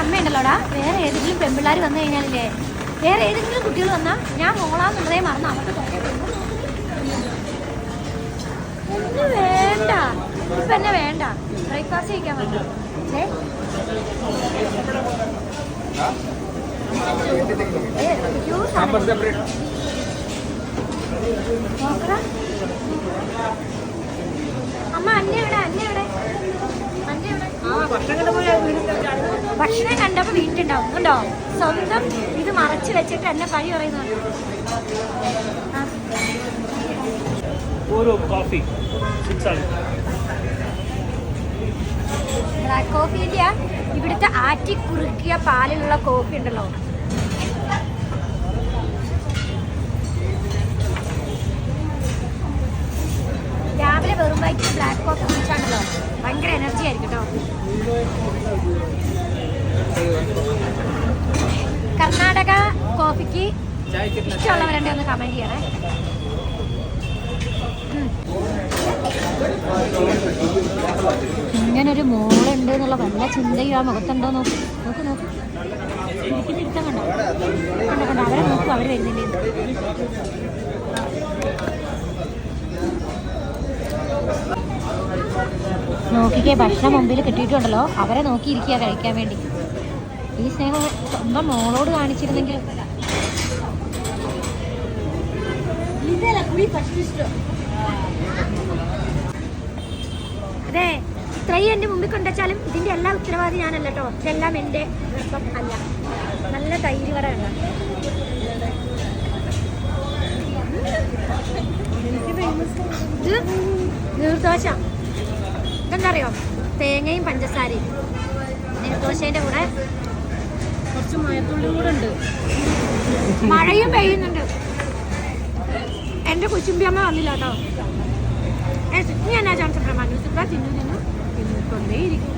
അമ്മയുണ്ടല്ലോടാ, വേറെ ഏതെങ്കിലും പെൺപിള്ളേർ വന്നു കഴിഞ്ഞാലില്ലേ, വേറെ ഏതെങ്കിലും കുട്ടികൾ വന്നാൽ ഞാൻ മോളാന്നുള്ളതേ മറന്ന് അവർക്ക് ഒന്നും വേണ്ട. ഇപ്പം എന്നെ വേണ്ട, ബ്രേക്ക്ഫാസ്റ്റ് കഴിക്കാൻ പറ്റും. അമ്മ അന്നെ എവിടെ, അന്നെ എവിടെ, അന്നെ എവിടെ? ഭക്ഷണം കണ്ടപ്പോ വീട്ടിലുണ്ടാവും കണ്ടോ, സ്വന്തം ഇത് മറച്ചു വെച്ചിട്ട് എന്നെ പഴി പറയുന്നുണ്ട്. ബ്ലാക്ക് കോഫി ഇല്ല, ഇവിടുത്തെ ആറ്റി കുറുക്കിയ പാലിലുള്ള കോഫി ഉണ്ടല്ലോ. രാവിലെ വെറും വൈറ്റ് ബ്ലാക്ക് കോഫി കുടിച്ചാണല്ലോ ഭയങ്കര എനർജി ആയിരിക്കും കേട്ടോ. കർണാടക കോഫിക്ക് ഇഷ്ടമുള്ളവരുണ്ടെ ഒന്ന് കമന്റ് ചെയ്യണേ. ഇങ്ങനൊരു മോളുണ്ട് എന്നുള്ള വല്ല ചിന്തയും ആ മുഖത്തുണ്ടോ നോക്ക് നോക്ക് നോക്ക്. ഇരിക്കുന്നിരുത്തം കണ്ടോ, കണ്ടോ കണ്ടോ, അവരെ നോക്കും, അവർ വരുന്നില്ലേ. നോക്കിക്കേ, ഭക്ഷണം മുമ്പിൽ കിട്ടിയിട്ടുണ്ടല്ലോ, അവരെ നോക്കിയിരിക്കുക കഴിക്കാൻ വേണ്ടി. ഈ സ്നേഹം സ്വന്തം മോളോട് കാണിച്ചിരുന്നെങ്കിൽ. അതെ, ഇത്രയും എൻ്റെ മുമ്പിൽ കൊണ്ടുവച്ചാലും ഇതിൻ്റെ എല്ലാ ഉത്തരവാദി ഞാനല്ല കേട്ടോ. ഇതെല്ലാം എൻ്റെ ഇപ്പം അല്ല. നല്ല തൈര് വട ഉണ്ട്. ഇത് നീർദോശ. ഇതെന്താ അറിയോ, തേങ്ങയും പഞ്ചസാരയും. നീർദോശേൻ്റെ കൂടെ കുറച്ച് മഴത്തുള്ളി കൂടെ ഉണ്ട്. മഴയും പെയ്യുന്നുണ്ട്. എൻ്റെ കൊച്ചുമ്പിയമ്മ വന്നില്ല കേട്ടോ. നീ എന്നാ ചാൻസ് തിന്നു തിന്നു തിന്നിക്കൊണ്ടേയിരിക്കും.